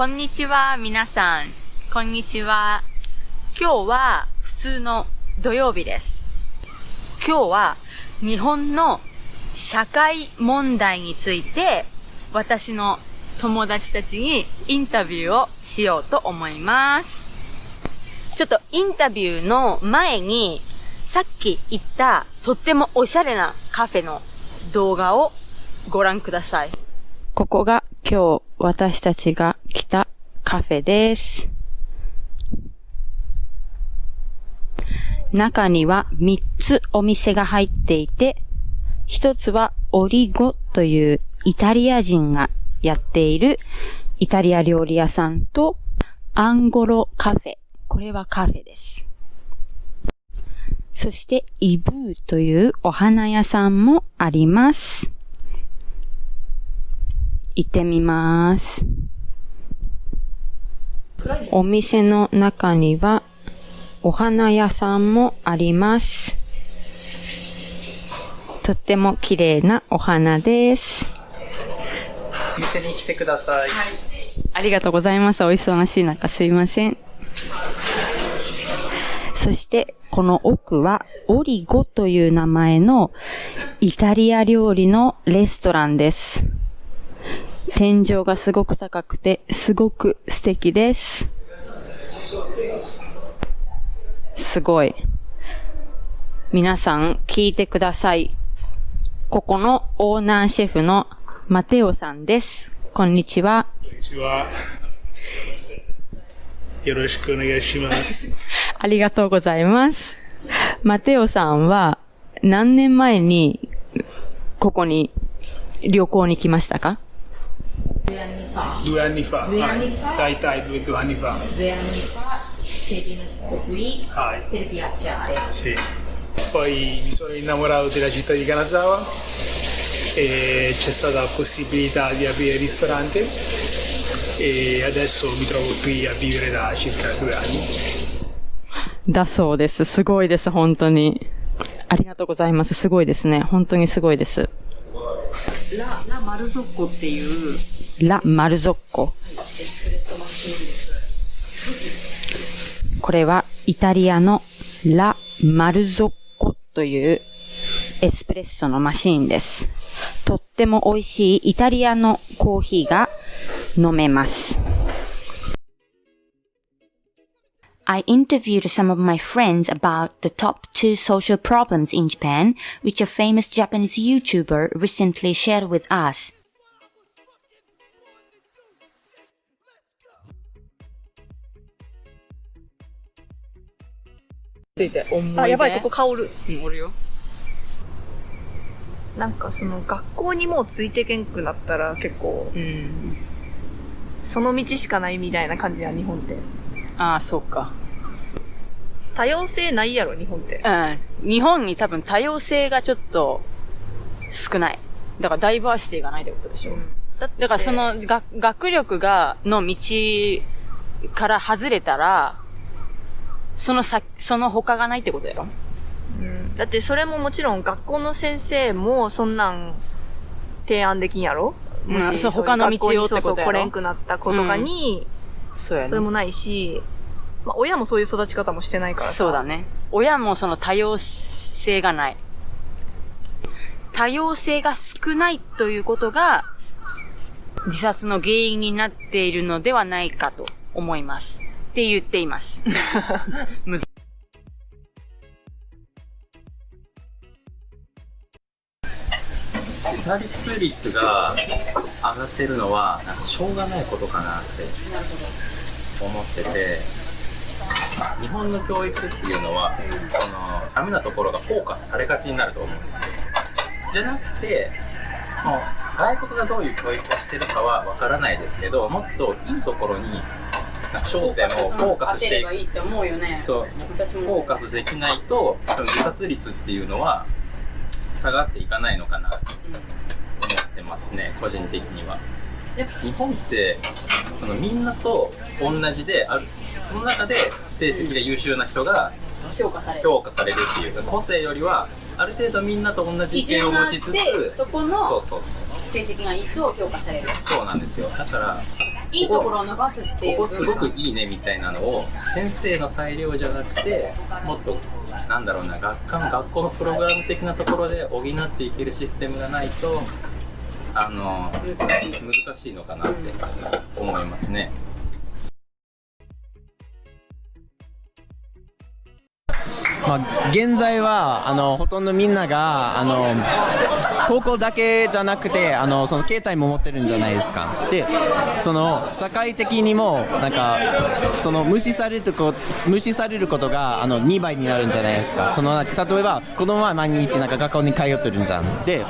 こんにちは、皆さん。こんにちは。今日は普通の土曜日です。今日は日本の社会問題について私の友達たちにインタビューをしようと思います。ちょっとインタビューの前にさっき言ったとってもおしゃれなカフェの動画をご覧ください。ここが今日私たちが来たカフェです。中には3つお店が入っていて、1つはオリゴというイタリア人がやっているイタリア料理屋さんと、アンゴロカフェ。これはカフェです。そしてイブーというお花屋さんもあります。行ってみます。お店の中にはお花屋さんもあります。とっても綺麗なお花です。お店に来てください。はい、ありがとうございます。お忙しい中すいません。そしてこの奥はオリゴという名前のイタリア料理のレストランです。天井がすごく高くてすごく素敵です。すごい。皆さん聞いてください。ここのオーナーシェフのマテオさんです。こんにちは。こんにちは。よろしくお願いします。ありがとうございます。マテオさんは何年前にここに旅行に来ましたか？2 anni fa. Dai, due anni fa. 2 anni fa siete venuti qui per viaggiare. Sì. Poi mi sono innamorato della città di Kanazawa e c'è stata la possibilità di aprire il ristorante e adesso mi trovo qui a vivere da circa 2 anni. だそうです。すごいです、本当に。ありがとうございます。すごいですね。本当にすごいです。ラ・マルゾッコっていう。ラ・マルゾッコ。これはイタリアのラ・マルゾッコというエスプレッソのマシーンです。とっても美味しいイタリアのコーヒーが飲めます。I interviewed some of my friends about the top 2 social problems in Japan, which a famous Japanese YouTuber recently shared with us. ついて思い出。あ、やばい、ここ香る。おるよ。なんかその学校にもうついてけんくなったら結構、その道しかないみたいな感じや、日本って。ああ、そうか。多様性ないやろ、日本って。うん。日本に多分多様性がちょっと少ない。だからダイバーシティがないってことでしょ。だからその学力の道から外れたら、その他がないってことやろ。だってそれももちろん学校の先生もそんなん提案できんやろ。もしそう他の道をってことやろ。そう来れんくなった子とかに、そうやね。それもないし、まあ親もそういう育ち方もしてないからさ。そうだね。親もその多様性がない。多様性が少ないということが自殺の原因になっているのではないかと思います。って言っています。自殺率が上がってるのはなんかしょうがないことかなって思ってて、日本の教育っていうのはこのダメなところがフォーカスされがちになると思うんですよ。じゃなくて、もう外国がどういう教育をしてるかはわからないですけど、もっといいところに焦点をフォーカスしていく。そう、フォーカスできないと自殺率っていうのは下がっていかないのかなと思ってますね、個人的には。日本ってそのみんなと同じでその中で成績が優秀な人が評価されるっていうか、個性よりはある程度みんなと同じ意見を持ちつつ、そこの成績がいいと評価される。そうなんですよ。だからいいところを伸ばすっていう。ここすごくいいねみたいなのを先生の裁量じゃなくて、もっとなんだろうな、学校のプログラム的なところで補っていけるシステムがないと難しいのかなって思いますね。まあ、現在はほとんどみんなが高校だけじゃなくてその携帯も持ってるんじゃないですか。でその社会的にもなんかその無視されることが2倍になるんじゃないですか。例えば子供は毎日なんか学校に通ってるんじゃん。で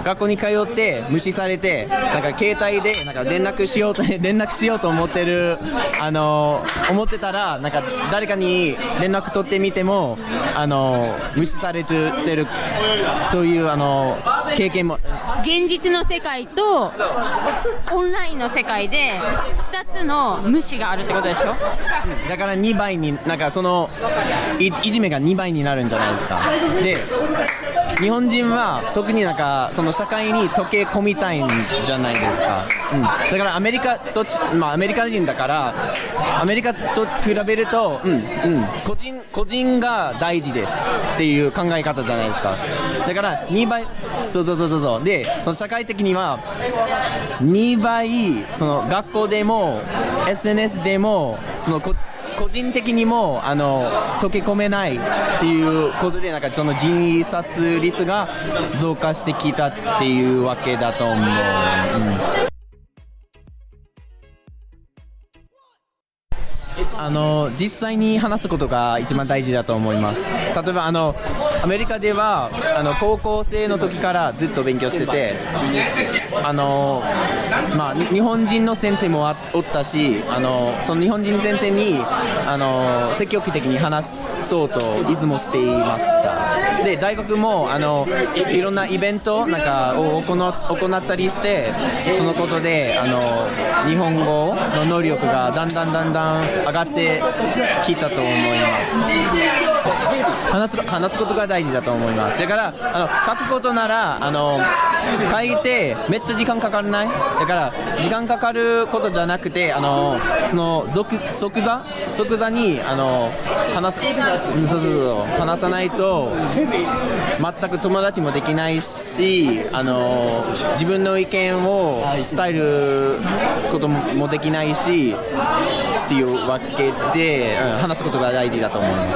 学校に通って無視されてなんか携帯でなんか連絡しようと思ってたらなんか誰かに連絡取ってみても無視されてるという経験も。現実の世界とオンラインの世界で2つの無視があるってことでしょ。だから2倍になんかいじめが2倍になるんじゃないですか。で日本人は特になんかその社会に溶け込みたいんじゃないですか。だからアメリカ人だからアメリカと比べると、個人が大事ですっていう考え方じゃないですか。だから2倍そうでその社会的には2倍その学校でも SNS でもその個人的にも溶け込めないっていうことでなんかその自殺率が増加してきたっていうわけだと思う。実際に話すことが一番大事だと思います。例えばアメリカでは高校生の時からずっと勉強してて日本人の先生もおったしその日本人先生に積極的に話そうといつもしていました。で大学もいろんなイベントなんかを行ったりしてそのことで日本語の能力がだんだん上がってきたと思います。話すことが大事だと思います。だから書くことなら書いてめっちゃ時間かかるない。だから時間かかることじゃなくてその即座に話さないと全く友達もできないし自分の意見を伝えることもできないしっていうわけで、話すことが大事だと思います。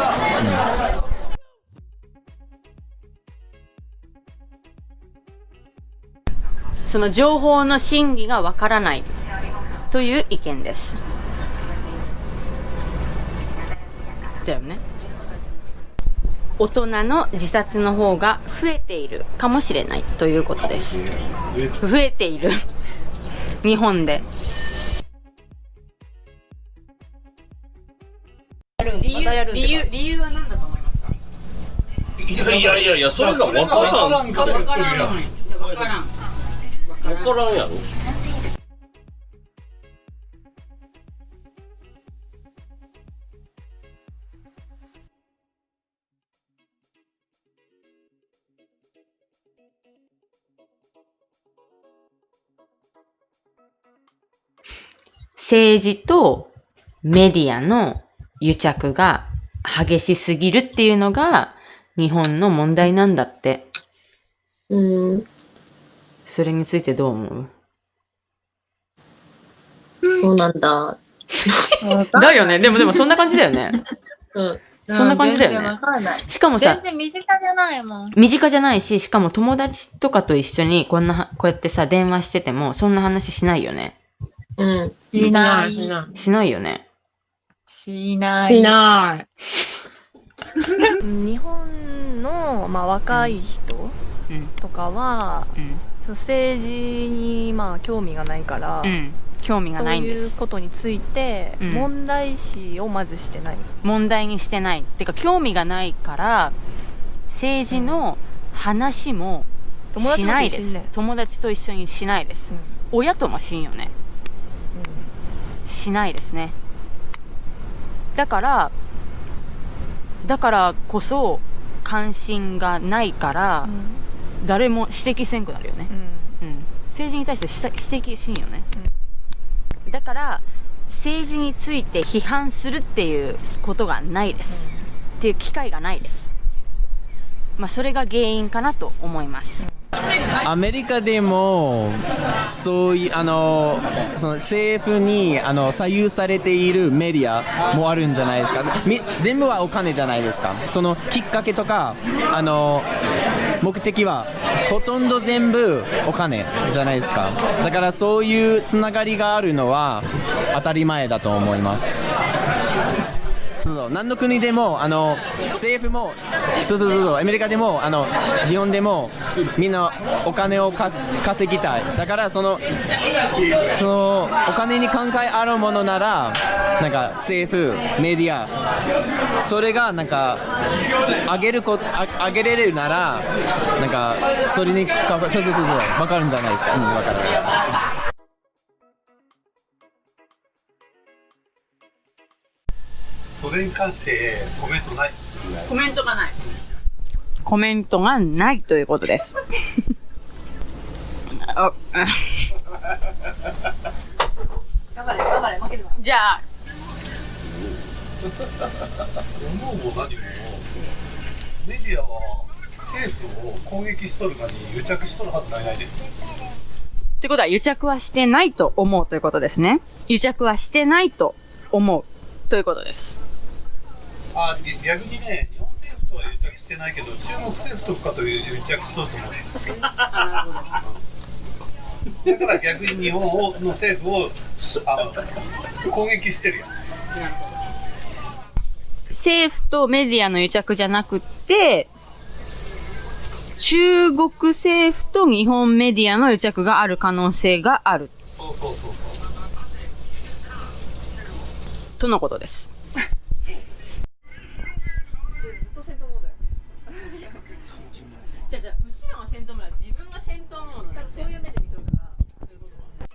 その情報の真偽がわからないという意見です。だよね。大人の自殺の方が増えているかもしれないということです。増えている日本で。理由は何だと思いますか。いやそれが分からんやろ。政治とメディアの癒着が激しすぎるっていうのが日本の問題なんだって。それについてどう思う？そうなんだ。だよね。でもそんな感じだよね。そんな感じだよね。しかもさ、全然身近じゃないもん。身近じゃないし、しかも友達とかと一緒にこうやってさ、電話しててもそんな話しないよね。しない。しないよね。しない。日本の、若い人とかは、政治に興味がないから、興味がないんです。そういうことについて、問題視をまずしてない。問題にしてない。てか興味がないから政治の話もしないです。友達と一緒にしないです。親ともしんよね。しないですね。だからこそ関心がないから、誰も指摘せんくなるよね。政治に対して指摘しんよね。だから政治について批判するっていうことがないです、っていう機会がないです。それが原因かなと思います。アメリカでもそういうその政府に左右されているメディアもあるんじゃないですか。全部はお金じゃないですか。そのきっかけとか目的はほとんど全部お金じゃないですか。だからそういうつながりがあるのは当たり前だと思います。そう何の国でも政府もそうアメリカでも日本でもみんなお金を稼ぎたい。だからそのお金に関係あるものならなんか政府メディアそれがなんか上げれるならなんかそれに分かるんじゃないですか。分かる。それに関してコメントない。コメントがない。コメントがないということです。じゃあ思うも何もメディアは政府を攻撃しとるかに癒着しとるはずないです。ってことは癒着はしてないと思うということですね。癒着はしてないと思うということです。逆にね、日本政府とは癒着してないけど、中国政府とかと癒着しとると思う。だから逆に日本の政府を攻撃してるやん。政府とメディアの癒着じゃなくて、中国政府と日本メディアの癒着がある可能性がある。そうとのことです。じゃうちらの戦闘モードは自分が戦闘モードなんですよ。そういう目で見とるから、そういうことは。